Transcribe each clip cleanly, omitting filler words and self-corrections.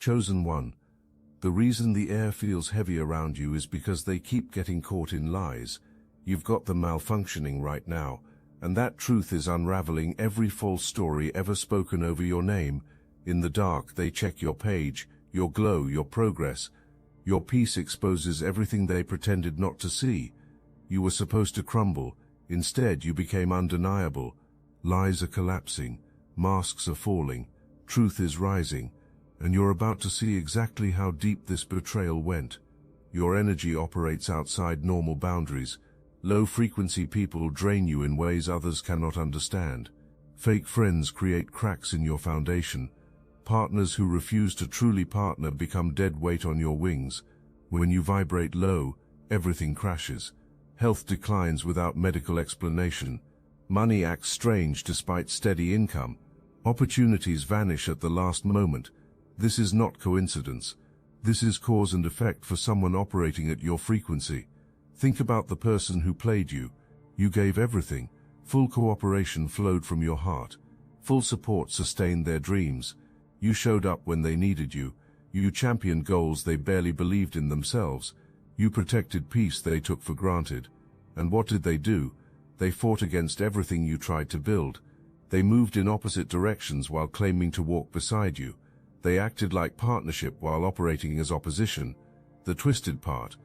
Chosen one. The reason the air feels heavy around you is because they keep getting caught in lies. You've got them malfunctioning right now, and that truth is unraveling every false story ever spoken over your name. In the dark, they check your page, your glow, your progress. Your peace exposes everything they pretended not to see. You were supposed to crumble. Instead, you became undeniable. Lies are collapsing, masks are falling, truth is rising, and you're about to see exactly how deep this betrayal went. Your energy operates outside normal boundaries. Low-frequency people drain you in ways others cannot understand. Fake friends create cracks in your foundation. Partners who refuse to truly partner become dead weight on your wings. When you vibrate low, everything crashes. Health declines without medical explanation. Money acts strange despite steady income. Opportunities vanish at the last moment. This is not coincidence. This is cause and effect for someone operating at your frequency. Think about the person who played you. You gave everything. Full cooperation flowed from your heart. Full support sustained their dreams. You showed up when they needed you. You championed goals they barely believed in themselves. You protected peace they took for granted. And what did they do? They fought against everything you tried to build. They moved in opposite directions while claiming to walk beside you. They acted like partnership while operating as opposition. The twisted part: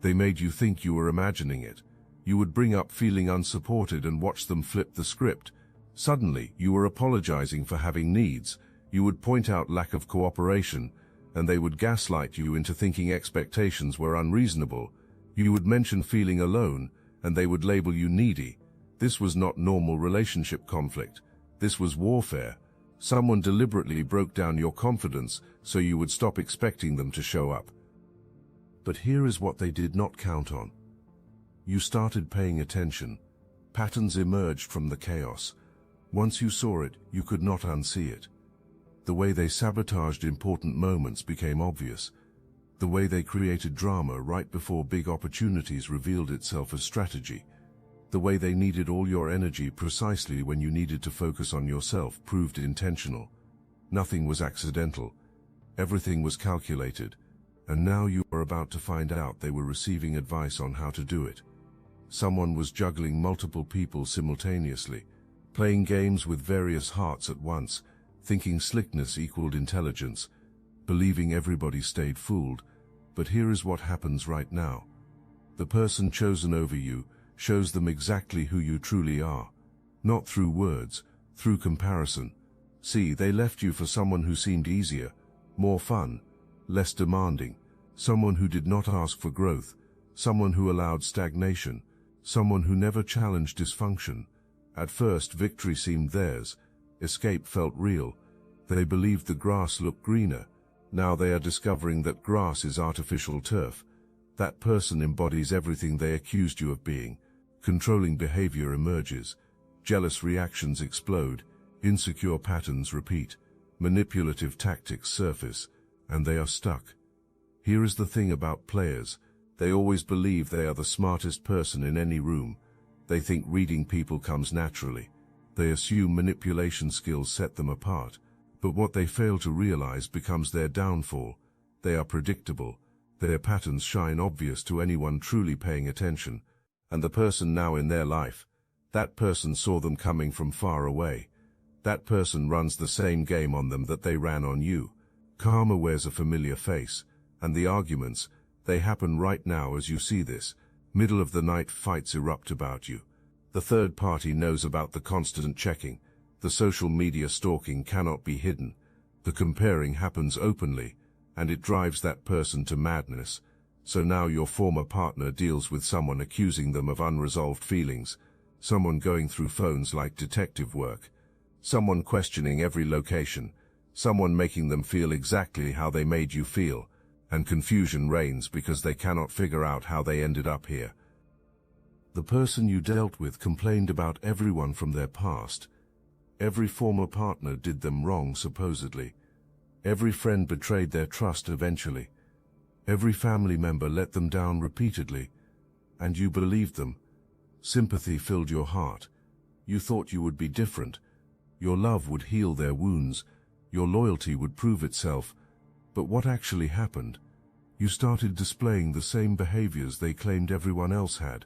they made you think you were imagining it. You would bring up feeling unsupported and watch them flip the script. Suddenly, you were apologizing for having needs. You would point out lack of cooperation, and they would gaslight you into thinking expectations were unreasonable. You would mention feeling alone, and they would label you needy. This was not normal relationship conflict. This was warfare. Someone deliberately broke down your confidence so you would stop expecting them to show up. But here is what they did not count on. You started paying attention. Patterns emerged from the chaos. Once you saw it, you could not unsee it. The way they sabotaged important moments became obvious. The way they created drama right before big opportunities revealed itself as strategy. The way they needed all your energy precisely when you needed to focus on yourself proved intentional. Nothing was accidental. Everything was calculated. And now you are about to find out they were receiving advice on how to do it. Someone was juggling multiple people simultaneously, playing games with various hearts at once, thinking slickness equaled intelligence, believing everybody stayed fooled. But here is what happens right now. The person chosen over you shows them exactly who you truly are. Not through words, through comparison. See, they left you for someone who seemed easier, more fun, less demanding, someone who did not ask for growth, someone who allowed stagnation, someone who never challenged dysfunction. At first, victory seemed theirs. Escape felt real. They believed the grass looked greener. Now they are discovering that grass is artificial turf. That person embodies everything they accused you of being. Controlling behavior emerges. Jealous reactions explode. Insecure patterns repeat. Manipulative tactics surface, and they are stuck. Here is the thing about players. They always believe they are the smartest person in any room. They think reading people comes naturally. They assume manipulation skills set them apart. But what they fail to realize becomes their downfall. They are predictable. Their patterns shine obvious to anyone truly paying attention. And the person now in their life, that person saw them coming from far away. That person runs the same game on them that they ran on you. Karma wears a familiar face, and the arguments, they happen right now as you see this. Middle of the night fights erupt about you. The third party knows about the constant checking. The social media stalking cannot be hidden. The comparing happens openly, and it drives that person to madness. So now your former partner deals with someone accusing them of unresolved feelings, someone going through phones like detective work, someone questioning every location, someone making them feel exactly how they made you feel, and confusion reigns because they cannot figure out how they ended up here. The person you dealt with complained about everyone from their past. Every former partner did them wrong, supposedly. Every friend betrayed their trust eventually. Every family member let them down repeatedly. And you believed them. Sympathy filled your heart. You thought you would be different. Your love would heal their wounds. Your loyalty would prove itself. But what actually happened? You started displaying the same behaviors they claimed everyone else had,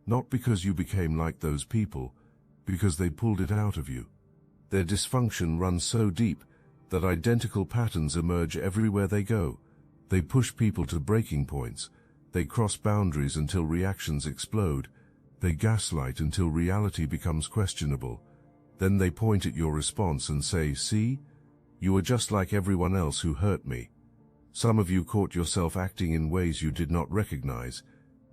not because you became like those people, because they pulled it out of you. Their dysfunction runs so deep that identical patterns emerge everywhere they go. They push people to breaking points. They cross boundaries until reactions explode. They gaslight until reality becomes questionable. Then they point at your response and say, "See? You are just like everyone else who hurt me." Some of you caught yourself acting in ways you did not recognize.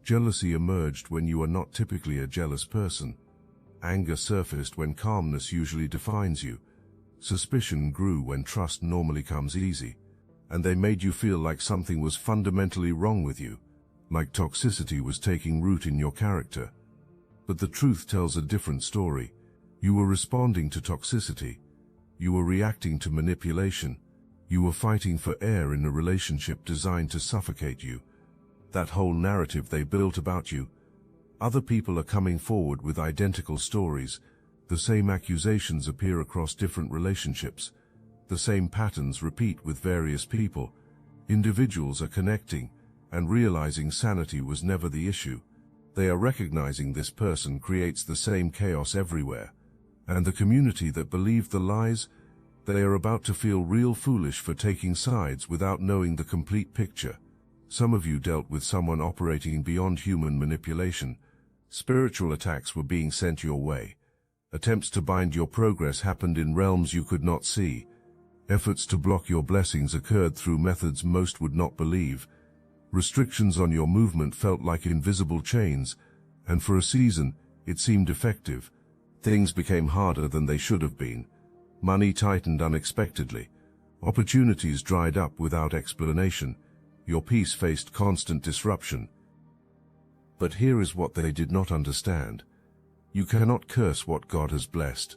Jealousy emerged when you are not typically a jealous person. Anger surfaced when calmness usually defines you. Suspicion grew when trust normally comes easy. And they made you feel like something was fundamentally wrong with you, like toxicity was taking root in your character. But the truth tells a different story. You were responding to toxicity. You were reacting to manipulation. You were fighting for air in a relationship designed to suffocate you. That whole narrative they built about you. Other people are coming forward with identical stories. The same accusations appear across different relationships. The same patterns repeat with various people. Individuals are connecting and realizing sanity was never the issue. They are recognizing this person creates the same chaos everywhere. And the community that believed the lies, they are about to feel real foolish for taking sides without knowing the complete picture. Some of you dealt with someone operating beyond human manipulation. Spiritual attacks were being sent your way. Attempts to bind your progress happened in realms you could not see. Efforts to block your blessings occurred through methods most would not believe. Restrictions on your movement felt like invisible chains, and for a season, it seemed effective. Things became harder than they should have been. Money tightened unexpectedly. Opportunities dried up without explanation. Your peace faced constant disruption. But here is what they did not understand. You cannot curse what God has blessed.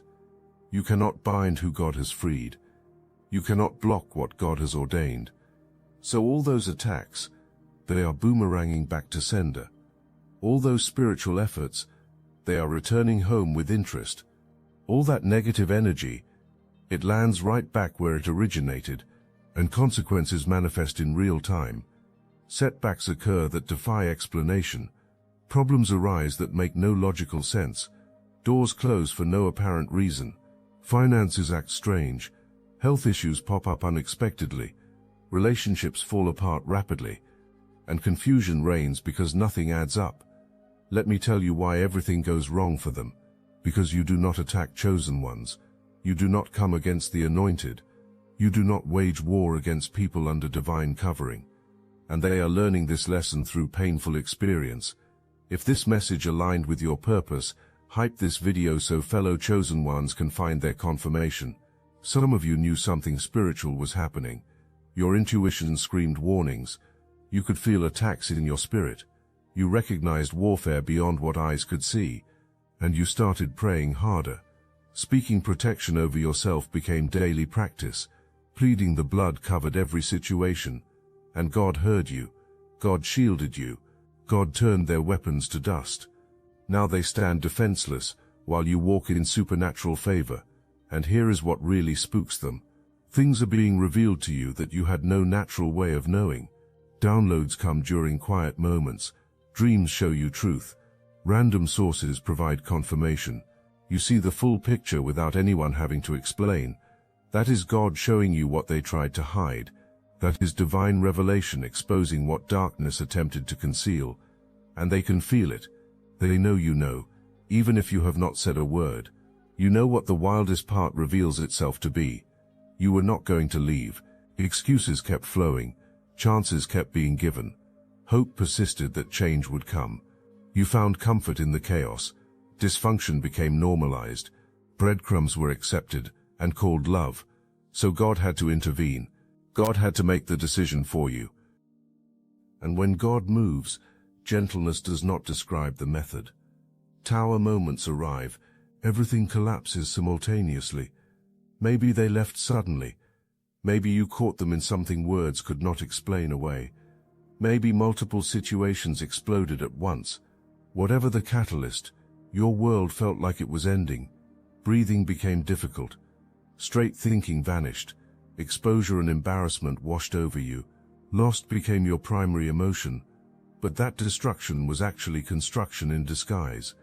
You cannot bind who God has freed. You cannot block what God has ordained. So all those attacks, they are boomeranging back to sender. All those spiritual efforts, they are returning home with interest. All that negative energy, it lands right back where it originated, and consequences manifest in real time. Setbacks occur that defy explanation. Problems arise that make no logical sense. Doors close for no apparent reason. Finances act strange. Health issues pop up unexpectedly. Relationships fall apart rapidly. And confusion reigns because nothing adds up. Let me tell you why everything goes wrong for them. Because you do not attack chosen ones. You do not come against the anointed. You do not wage war against people under divine covering. And they are learning this lesson through painful experience. If this message aligned with your purpose, hype this video so fellow chosen ones can find their confirmation. Some of you knew something spiritual was happening. Your intuition screamed warnings. You could feel attacks in your spirit. You recognized warfare beyond what eyes could see. And you started praying harder. Speaking protection over yourself became daily practice. Pleading the blood covered every situation. And God heard you. God shielded you. God turned their weapons to dust. Now they stand defenseless, while you walk in supernatural favor. And here is what really spooks them. Things are being revealed to you that you had no natural way of knowing. Downloads come during quiet moments. Dreams show you truth. Random sources provide confirmation. You see the full picture without anyone having to explain. That is God showing you what they tried to hide. That is divine revelation exposing what darkness attempted to conceal. And they can feel it. They know you know, even if you have not said a word. You know what the wildest part reveals itself to be. You were not going to leave. Excuses kept flowing. Chances kept being given. Hope persisted that change would come. You found comfort in the chaos. Dysfunction became normalized. Breadcrumbs were accepted and called love. So God had to intervene. God had to make the decision for you. And when God moves, gentleness does not describe the method. Tower moments arrive. Everything collapses simultaneously. Maybe they left suddenly. Maybe you caught them in something words could not explain away. Maybe multiple situations exploded at once. Whatever the catalyst, your world felt like it was ending. Breathing became difficult. Straight thinking vanished. Exposure and embarrassment washed over you. Lost became your primary emotion. But that destruction was actually construction in disguise.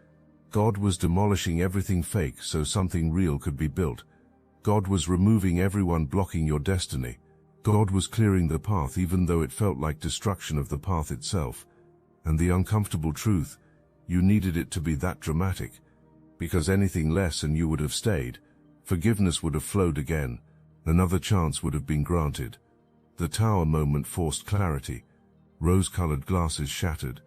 God was demolishing everything fake so something real could be built. God was removing everyone blocking your destiny. God was clearing the path even though it felt like destruction of the path itself. And the uncomfortable truth, you needed it to be that dramatic. Because anything less and you would have stayed. Forgiveness would have flowed again. Another chance would have been granted. The tower moment forced clarity. Rose-colored glasses shattered.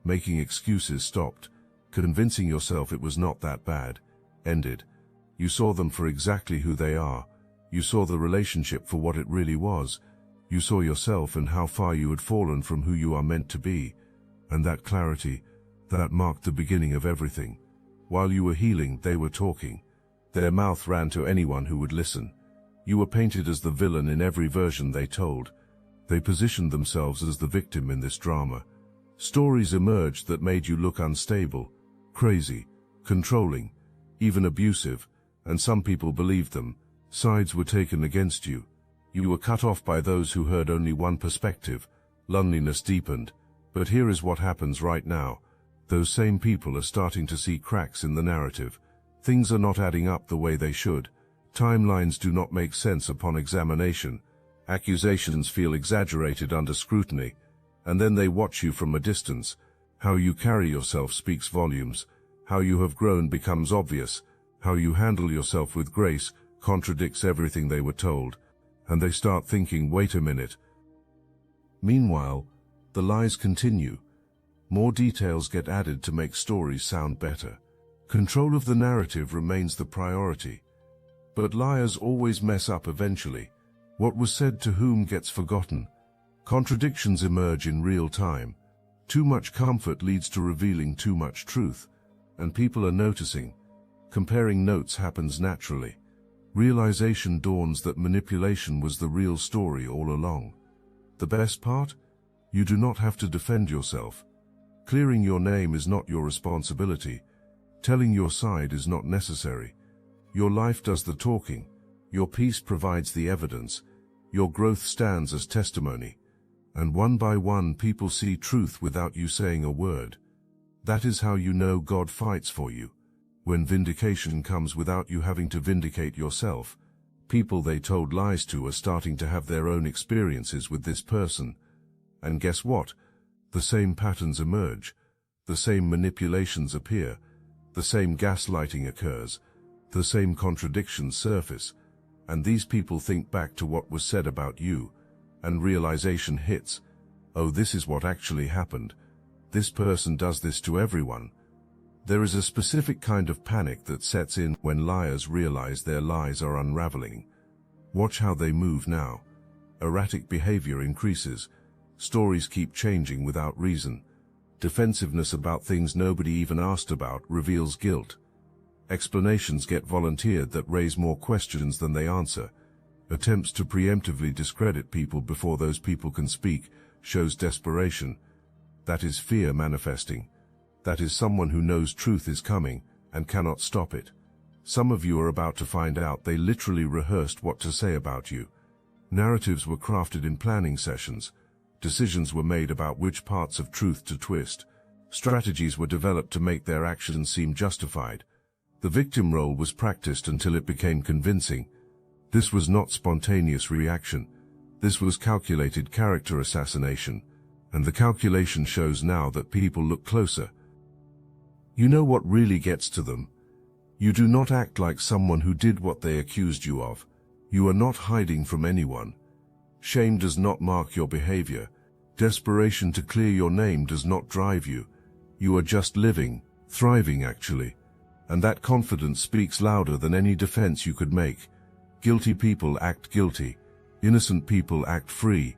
Making excuses stopped. Convincing yourself it was not that bad ended. You saw them for exactly who they are. You saw the relationship for what it really was. You saw yourself and how far you had fallen from who you are meant to be. And that clarity, that marked the beginning of everything. While you were healing, they were talking. Their mouth ran to anyone who would listen. You were painted as the villain in every version they told. They positioned themselves as the victim in this drama. Stories emerged that made you look unstable, crazy, controlling, even abusive, and some people believed them. Sides were taken against you. You were cut off by those who heard only one perspective. Loneliness deepened. But here is what happens right now. Those same people are starting to see cracks in the narrative. Things are not adding up the way they should. Timelines do not make sense upon examination. Accusations feel exaggerated under scrutiny. And then they watch you from a distance. How you carry yourself speaks volumes. How you have grown becomes obvious. How you handle yourself with grace contradicts everything they were told. And they start thinking, wait a minute. Meanwhile, the lies continue. More details get added to make stories sound better. Control of the narrative remains the priority. But liars always mess up eventually. What was said to whom gets forgotten. Contradictions emerge in real time. Too much comfort leads to revealing too much truth. And people are noticing. Comparing notes happens naturally. Realization dawns that manipulation was the real story all along. The best part? You do not have to defend yourself. Clearing your name is not your responsibility. Telling your side is not necessary. Your life does the talking. Your peace provides the evidence. Your growth stands as testimony. And one by one people see truth without you saying a word. That is how you know God fights for you. When vindication comes without you having to vindicate yourself. People they told lies to are starting to have their own experiences with this person. And guess what? The same patterns emerge. The same manipulations appear. The same gaslighting occurs. The same contradictions surface. And these people think back to what was said about you. And realization hits. Oh, this is what actually happened. This person does this to everyone. There is a specific kind of panic that sets in when liars realize their lies are unraveling. Watch how they move now. Erratic behavior increases. Stories keep changing without reason. Defensiveness about things nobody even asked about reveals guilt. Explanations get volunteered that raise more questions than they answer. Attempts to preemptively discredit people before those people can speak shows desperation. That is fear manifesting. That is someone who knows truth is coming and cannot stop it. Some of you are about to find out they literally rehearsed what to say about you. Narratives were crafted in planning sessions. Decisions were made about which parts of truth to twist. Strategies were developed to make their actions seem justified. The victim role was practiced until it became convincing. This was not spontaneous reaction. This was calculated character assassination. And the calculation shows now that people look closer. You know what really gets to them? You do not act like someone who did what they accused you of. You are not hiding from anyone. Shame does not mark your behavior. Desperation to clear your name does not drive you. You are just living, thriving actually. And that confidence speaks louder than any defense you could make. Guilty people act guilty. Innocent people act free.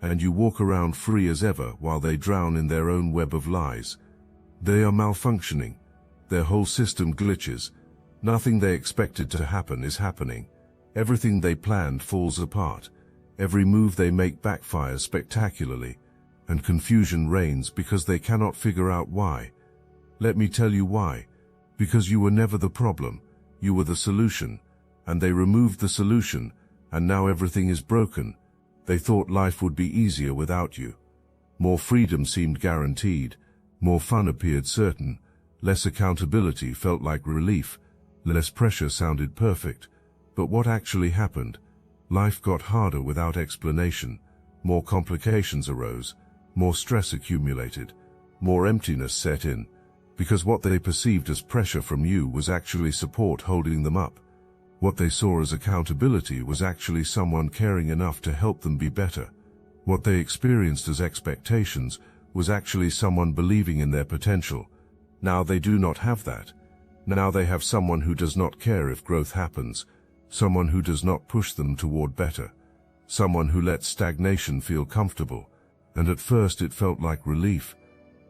And you walk around free as ever while they drown in their own web of lies. They are malfunctioning. Their whole system glitches. Nothing they expected to happen is happening. Everything they planned falls apart. Every move they make backfires spectacularly. And confusion reigns because they cannot figure out why. Let me tell you why. Because you were never the problem. You were the solution. And they removed the solution, and now everything is broken. They thought life would be easier without you. More freedom seemed guaranteed, more fun appeared certain, less accountability felt like relief, less pressure sounded perfect. But what actually happened? Life got harder without explanation. More complications arose, more stress accumulated, more emptiness set in, because what they perceived as pressure from you was actually support holding them up. What they saw as accountability was actually someone caring enough to help them be better. What they experienced as expectations was actually someone believing in their potential. Now they do not have that. Now they have someone who does not care if growth happens, someone who does not push them toward better, someone who lets stagnation feel comfortable. And at first it felt like relief,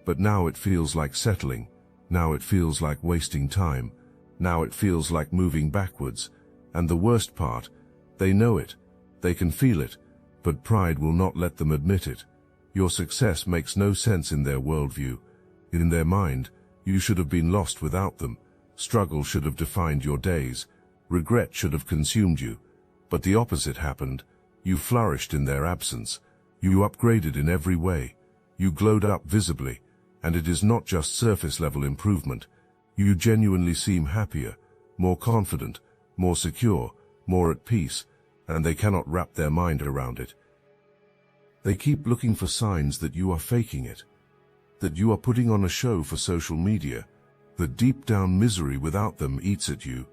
but now it feels like settling. Now it feels like wasting time. Now it feels like moving backwards. And the worst part, they know it. They can feel it, but pride will not let them admit it. Your success makes no sense in their worldview. In their mind, you should have been lost without them. Struggle should have defined your days. Regret should have consumed you. But the opposite happened. You flourished in their absence. You upgraded in every way. You glowed up visibly. And it is not just surface-level improvement. You genuinely seem happier, more confident, more secure, more at peace, and they cannot wrap their mind around it. They keep looking for signs that you are faking it, that you are putting on a show for social media, that deep down misery without them eats at you.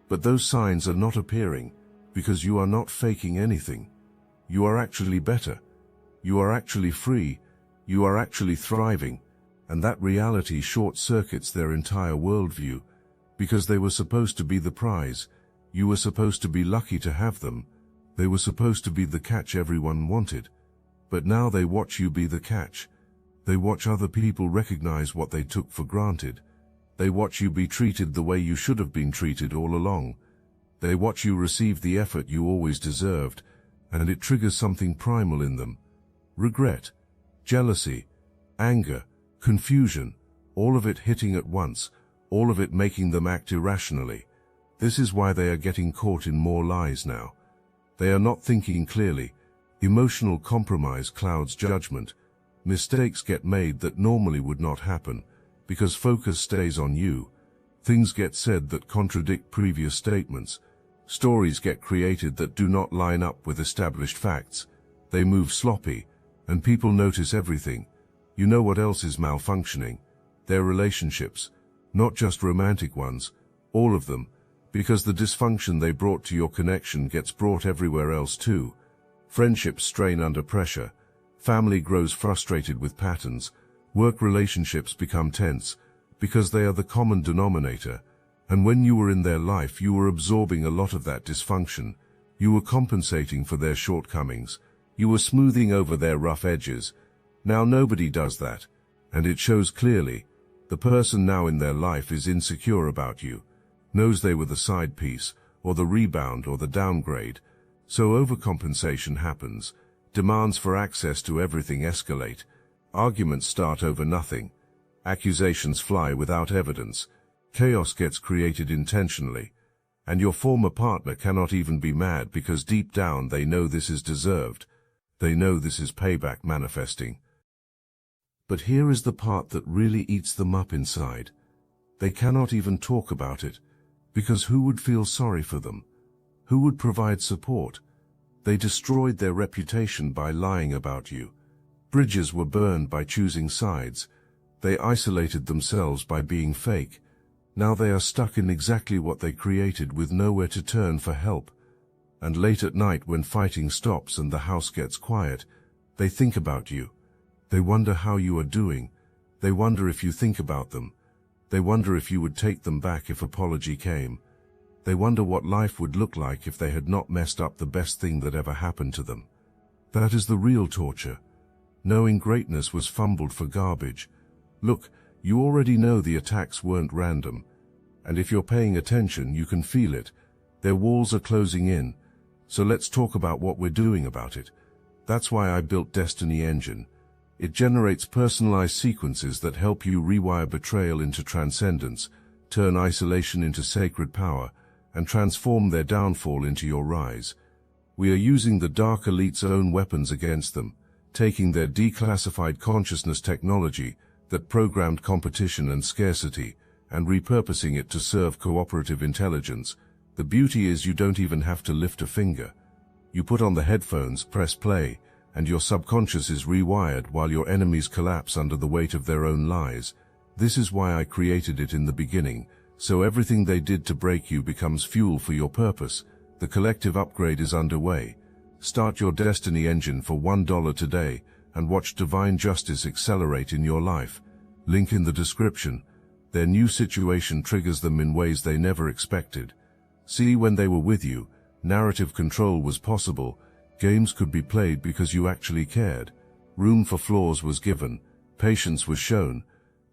But those signs are not appearing, because you are not faking anything. You are actually better. You are actually free. You are actually thriving. And that reality short-circuits their entire worldview, because they were supposed to be the prize. You were supposed to be lucky to have them. They were supposed to be the catch everyone wanted. But now they watch you be the catch. They watch other people recognize what they took for granted. They watch you be treated the way you should have been treated all along. They watch you receive the effort you always deserved, and it triggers something primal in them. Regret, jealousy, anger, confusion, all of it hitting at once, all of it making them act irrationally. This is why they are getting caught in more lies now. They are not thinking clearly. Emotional compromise clouds judgment. Mistakes get made that normally would not happen, because focus stays on you. Things get said that contradict previous statements. Stories get created that do not line up with established facts. They move sloppy, and people notice everything. You know what else is malfunctioning? Their relationships. Not just romantic ones, all of them, because the dysfunction they brought to your connection gets brought everywhere else too. Friendships strain under pressure. Family grows frustrated with patterns. Work relationships become tense, because they are the common denominator. And when you were in their life, you were absorbing a lot of that dysfunction. You were compensating for their shortcomings. You were smoothing over their rough edges. Now nobody does that, and it shows clearly. The person now in their life is insecure about you, knows they were the side piece, or the rebound, or the downgrade. So overcompensation happens. Demands for access to everything escalate. Arguments start over nothing. Accusations fly without evidence. Chaos gets created intentionally. And your former partner cannot even be mad, because deep down they know this is deserved. They know this is payback manifesting. But here is the part that really eats them up inside. They cannot even talk about it, because who would feel sorry for them? Who would provide support? They destroyed their reputation by lying about you. Bridges were burned by choosing sides. They isolated themselves by being fake. Now they are stuck in exactly what they created, with nowhere to turn for help. And late at night, when fighting stops and the house gets quiet, they think about you. They wonder how you are doing. They wonder if you think about them. They wonder if you would take them back if apology came. They wonder what life would look like if they had not messed up the best thing that ever happened to them. That is the real torture. Knowing greatness was fumbled for garbage. Look, you already know the attacks weren't random. And if you're paying attention, you can feel it. Their walls are closing in. So let's talk about what we're doing about it. That's why I built Destiny Engine. It generates personalized sequences that help you rewire betrayal into transcendence, turn isolation into sacred power, and transform their downfall into your rise. We are using the dark elite's own weapons against them, taking their declassified consciousness technology that programmed competition and scarcity, and repurposing it to serve cooperative intelligence. The beauty is you don't even have to lift a finger. You put on the headphones, press play, and your subconscious is rewired while your enemies collapse under the weight of their own lies. This is why I created it in the beginning, so everything they did to break you becomes fuel for your purpose. The collective upgrade is underway. Start your destiny engine for $1 today and watch divine justice accelerate in your life. Link in the description. Their new situation triggers them in ways they never expected. See, when they were with you, narrative control was possible. Games could be played because you actually cared. Room for flaws was given. Patience was shown.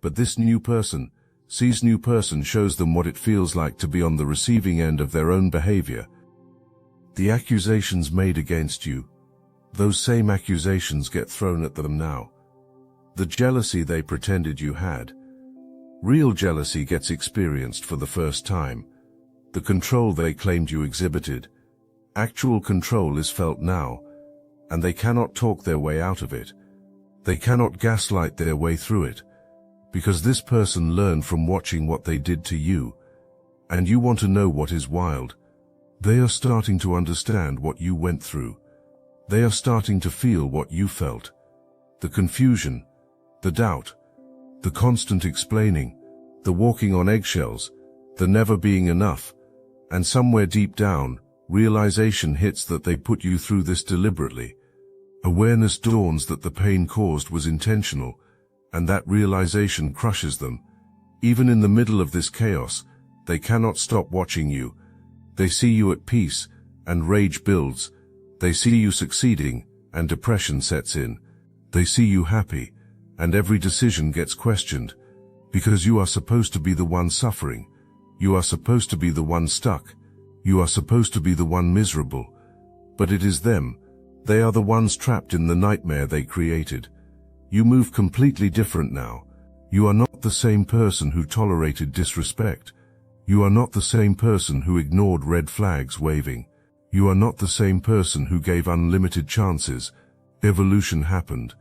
But this new person shows them what it feels like to be on the receiving end of their own behavior. The accusations made against you, those same accusations get thrown at them now. The jealousy they pretended you had, real jealousy gets experienced for the first time. The control they claimed you exhibited, actual control is felt now, and they cannot talk their way out of it. They cannot gaslight their way through it, because this person learned from watching what they did to you. And you want to know what is wild? They are starting to understand what you went through. They are starting to feel what you felt. The confusion, the doubt, the constant explaining, the walking on eggshells, the never being enough, and somewhere deep down, realization hits that they put you through this deliberately. Awareness dawns that the pain caused was intentional, and that realization crushes them. Even in the middle of this chaos, they cannot stop watching you. They see you at peace, and rage builds. They see you succeeding, and depression sets in. They see you happy, and every decision gets questioned. Because you are supposed to be the one suffering. You are supposed to be the one stuck. You are supposed to be the one miserable. But it is them. They are the ones trapped in the nightmare they created. You move completely different now. You are not the same person who tolerated disrespect. You are not the same person who ignored red flags waving. You are not the same person who gave unlimited chances. Evolution happened.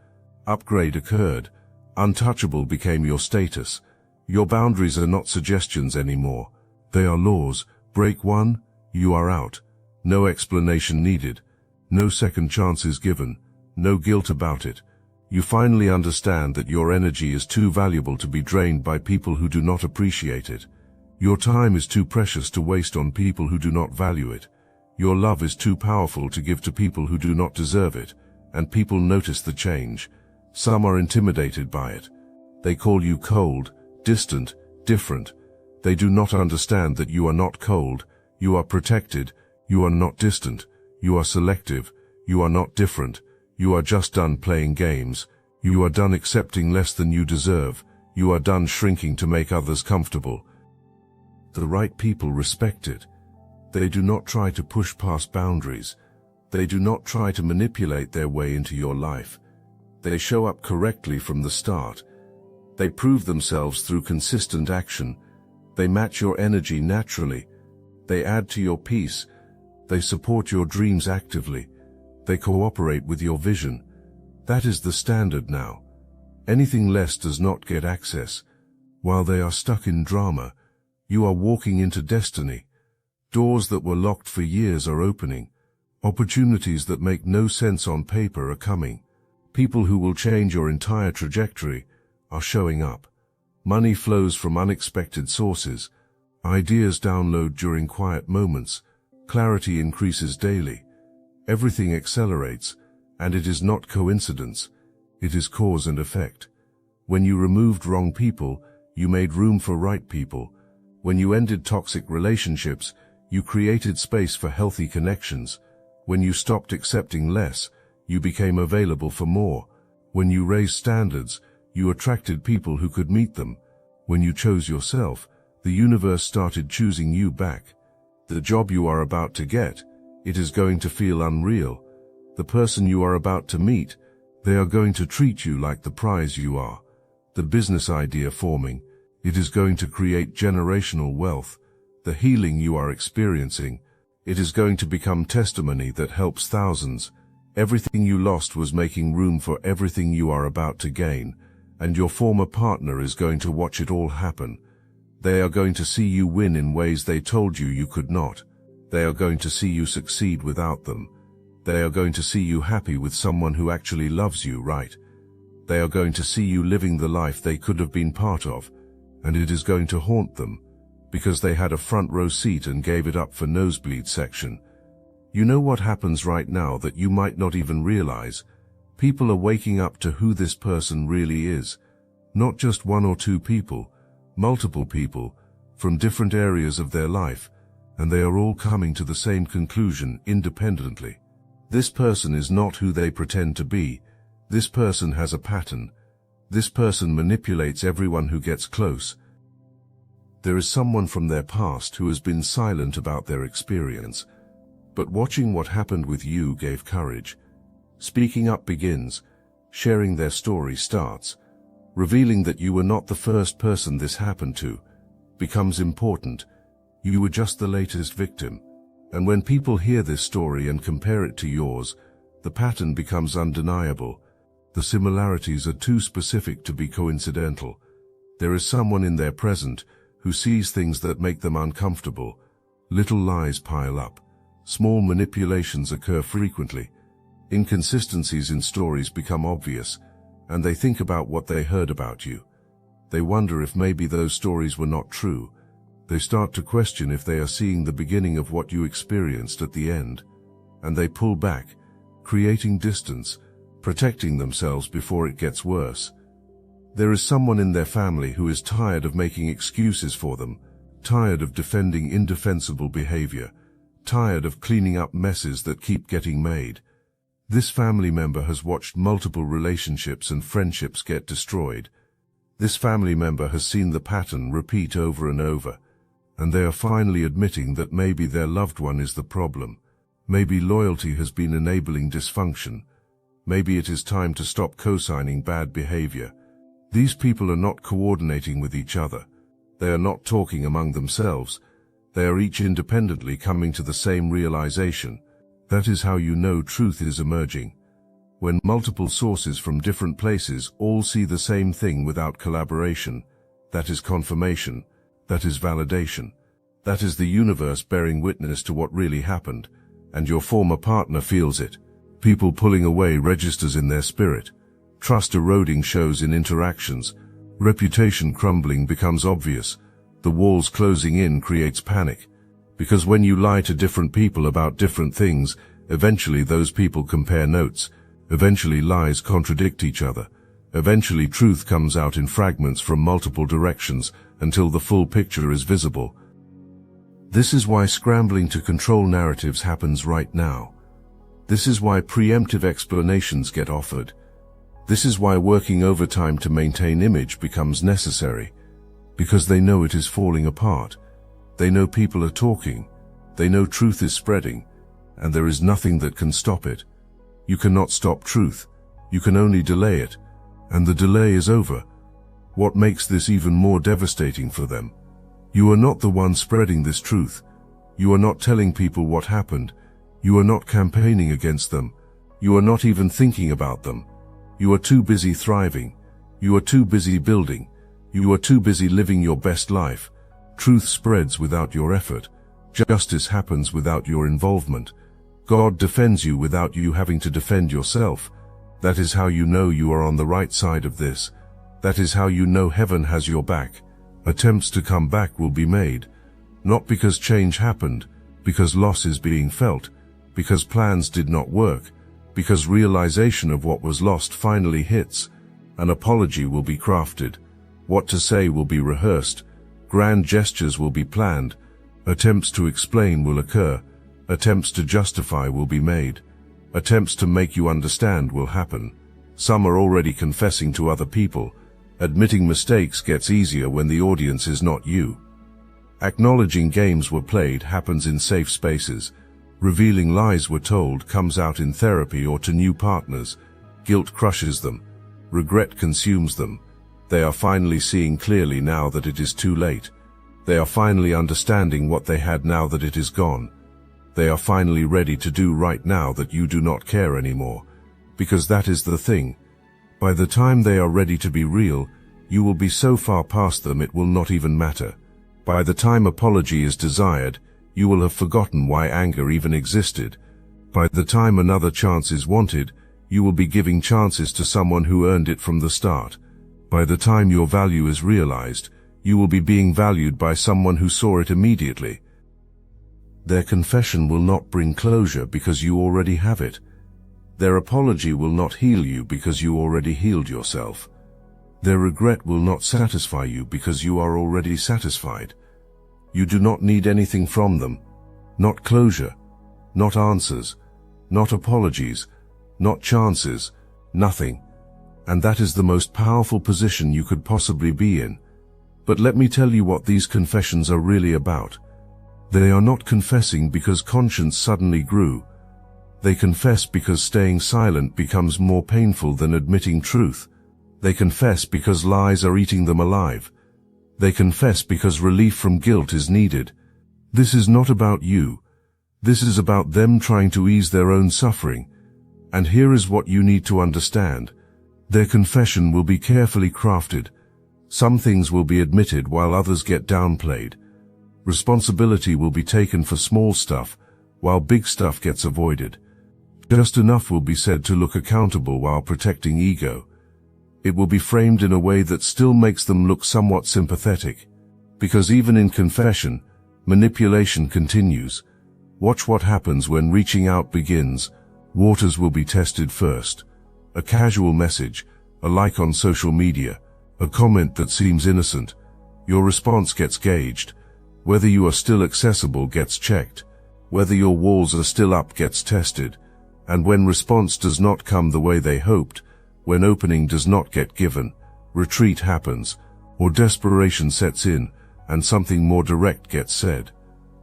Upgrade occurred. Untouchable became your status. Your boundaries are not suggestions anymore. They are laws. Break one, you are out. No explanation needed. No second chances given. No guilt about it. You finally understand that your energy is too valuable to be drained by people who do not appreciate it. Your time is too precious to waste on people who do not value it. Your love is too powerful to give to people who do not deserve it, and people notice the change. Some are intimidated by it. They call you cold, distant, different. They do not understand that you are not cold, you are protected, you are not distant, you are selective, you are not different, you are just done playing games, you are done accepting less than you deserve, you are done shrinking to make others comfortable. The right people respect it. They do not try to push past boundaries. They do not try to manipulate their way into your life. They show up correctly from the start. They prove themselves through consistent action. They match your energy naturally. They add to your peace. They support your dreams actively. They cooperate with your vision. That is the standard now. Anything less does not get access. While they are stuck in drama, you are walking into destiny. Doors that were locked for years are opening. Opportunities that make no sense on paper are coming. People who will change your entire trajectory are showing up. Money flows from unexpected sources. Ideas download during quiet moments. Clarity increases daily. Everything accelerates, and it is not coincidence. It is cause and effect. When you removed wrong people, you made room for right people. When you ended toxic relationships, you created space for healthy connections. When you stopped accepting less, you became available for more. When you raised standards, you attracted people who could meet them. When you chose yourself, the universe started choosing you back. The job you are about to get, it is going to feel unreal. The person you are about to meet, they are going to treat you like the prize you are. The business idea forming, it is going to create generational wealth. The healing you are experiencing, It is going to become testimony that helps thousands. Everything you lost was making room for everything you are about to gain, and your former partner is going to watch it all happen. They are going to see you win in ways they told you you could not. They are going to see you succeed without them. They are going to see you happy with someone who actually loves you, right? They are going to see you living the life they could have been part of, and it is going to haunt them, because they had a front row seat and gave it up for nosebleed section. You know what happens right now that you might not even realize? People are waking up to who this person really is. Not just one or two people, multiple people, from different areas of their life, and they are all coming to the same conclusion independently. This person is not who they pretend to be. This person has a pattern. This person manipulates everyone who gets close. There is someone from their past who has been silent about their experience. But watching what happened with you gave courage. Speaking up begins. Sharing their story starts. Revealing that you were not the first person this happened to becomes important. You were just the latest victim. And when people hear this story and compare it to yours, the pattern becomes undeniable. The similarities are too specific to be coincidental. There is someone in their present who sees things that make them uncomfortable. Little lies pile up. Small manipulations occur frequently. Inconsistencies in stories become obvious, and they think about what they heard about you. They wonder if maybe those stories were not true. They start to question if they are seeing the beginning of what you experienced at the end, and they pull back, creating distance, protecting themselves before it gets worse. There is someone in their family who is tired of making excuses for them, tired of defending indefensible behavior, tired of cleaning up messes that keep getting made. This family member has watched multiple relationships and friendships get destroyed. This family member has seen the pattern repeat over and over, and they are finally admitting that maybe their loved one is the problem. Maybe loyalty has been enabling dysfunction. Maybe it is time to stop co-signing bad behavior. These people are not coordinating with each other. They are not talking among themselves. They are each independently coming to the same realization. That is how you know truth is emerging. When multiple sources from different places all see the same thing without collaboration, that is confirmation. That is validation. That is the universe bearing witness to what really happened, and your former partner feels it. People pulling away registers in their spirit. Trust eroding shows in interactions. Reputation crumbling becomes obvious. The walls closing in creates panic. Because when you lie to different people about different things, eventually those people compare notes. Eventually lies contradict each other. Eventually truth comes out in fragments from multiple directions until the full picture is visible. This is why scrambling to control narratives happens right now. This is why preemptive explanations get offered. This is why working overtime to maintain image becomes necessary. Because they know it is falling apart. They know people are talking. They know truth is spreading, and there is nothing that can stop it. You cannot stop truth. You can only delay it, and the delay is over. What makes this even more devastating for them? You are not the one spreading this truth. You are not telling people what happened. You are not campaigning against them. You are not even thinking about them. You are too busy thriving. You are too busy building. You are too busy living your best life. Truth spreads without your effort. Justice happens without your involvement. God defends you without you having to defend yourself. That is how you know you are on the right side of this. That is how you know heaven has your back. Attempts to come back will be made. Not because change happened, because loss is being felt, because plans did not work, because realization of what was lost finally hits. An apology will be crafted. What to say will be rehearsed. Grand gestures will be planned. Attempts to explain will occur. Attempts to justify will be made. Attempts to make you understand will happen. Some are already confessing to other people. Admitting mistakes gets easier when the audience is not you. Acknowledging games were played happens in safe spaces. Revealing lies were told comes out in therapy or to new partners. Guilt crushes them. Regret consumes them. They are finally seeing clearly now that it is too late. They are finally understanding what they had now that it is gone. they are finally ready to do right now that you do not care anymore. Because that is the thing. By the time they are ready to be real, you will be so far past them it will not even matter. By the time apology is desired, you will have forgotten why anger even existed. By the time another chance is wanted, you will be giving chances to someone who earned it from the start. By the time your value is realized, you will be being valued by someone who saw it immediately. Their confession will not bring closure because you already have it. Their apology will not heal you because you already healed yourself. Their regret will not satisfy you because you are already satisfied. You do not need anything from them. Not closure, not answers, not apologies, not chances, nothing. And that is the most powerful position you could possibly be in. But let me tell you what these confessions are really about. They are not confessing because conscience suddenly grew. They confess because staying silent becomes more painful than admitting truth. They confess because lies are eating them alive. They confess because relief from guilt is needed. This is not about you. This is about them trying to ease their own suffering. And here is what you need to understand. Their confession will be carefully crafted. Some things will be admitted while others get downplayed. Responsibility will be taken for small stuff, while big stuff gets avoided. Just enough will be said to look accountable while protecting ego. It will be framed in a way that still makes them look somewhat sympathetic. Because even in confession, manipulation continues. Watch what happens when reaching out begins. Waters will be tested first. A casual message, a like on social media, a comment that seems innocent. Your response gets gauged. Whether you are still accessible gets checked. Whether your walls are still up gets tested. And when response does not come the way they hoped, when opening does not get given, retreat happens, or desperation sets in, and something more direct gets said.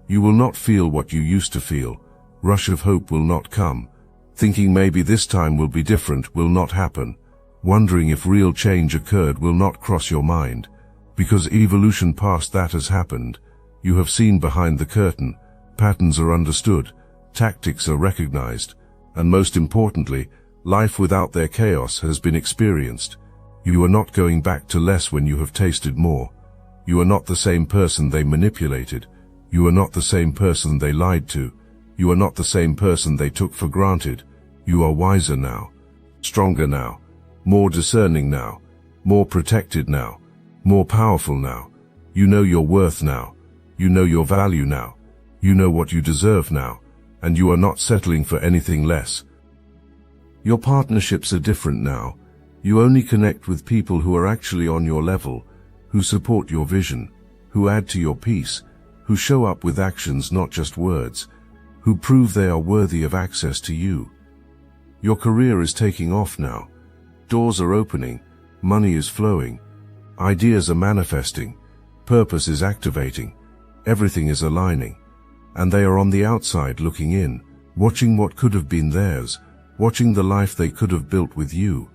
You will not feel what you used to feel. Rush of hope will not come. Thinking maybe this time will be different will not happen. Wondering if real change occurred will not cross your mind. Because evolution past that has happened. You have seen behind the curtain. Patterns are understood. Tactics are recognized. And most importantly, life without their chaos has been experienced. You are not going back to less when you have tasted more. You are not the same person they manipulated. You are not the same person they lied to. You are not the same person they took for granted. You are wiser now, stronger now, more discerning now, more protected now, more powerful now. You know your worth now. You know your value now. You know what you deserve now. And you are not settling for anything less. Your partnerships are different now. You only connect with people who are actually on your level, who support your vision, who add to your peace, who show up with actions, not just words, who prove they are worthy of access to you. Your career is taking off now. Doors are opening, money is flowing, ideas are manifesting, purpose is activating, everything is aligning. And they are on the outside looking in, watching what could have been theirs, watching the life they could have built with you,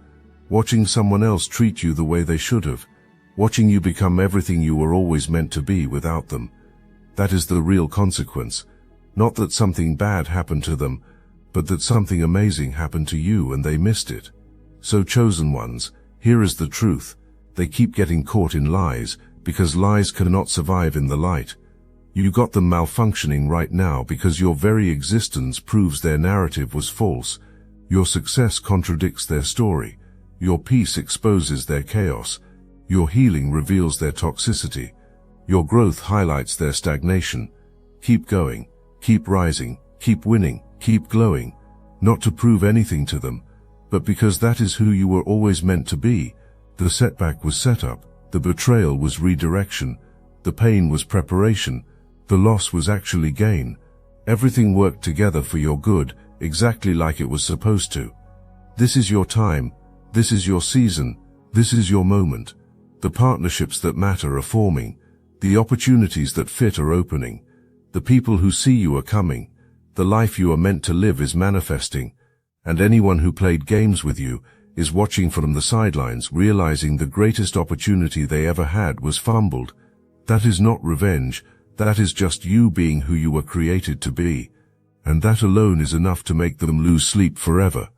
watching someone else treat you the way they should have, watching you become everything you were always meant to be without them. That is the real consequence. Not that something bad happened to them, but that something amazing happened to you and they missed it. So chosen ones, here is the truth. They keep getting caught in lies, because lies cannot survive in the light. You got them malfunctioning right now because your very existence proves their narrative was false. Your success contradicts their story. Your peace exposes their chaos. Your healing reveals their toxicity. Your growth highlights their stagnation. Keep going, keep rising, keep winning, keep glowing. Not to prove anything to them, but because that is who you were always meant to be. The setback was setup. The betrayal was redirection. The pain was preparation. The loss was actually gain. Everything worked together for your good, exactly like it was supposed to. This is your time. This is your season. This is your moment. The partnerships that matter are forming. The opportunities that fit are opening. The people who see you are coming. The life you are meant to live is manifesting. And anyone who played games with you is watching from the sidelines, realizing the greatest opportunity they ever had was fumbled. That is not revenge. That is just you being who you were created to be. and that alone is enough to make them lose sleep forever.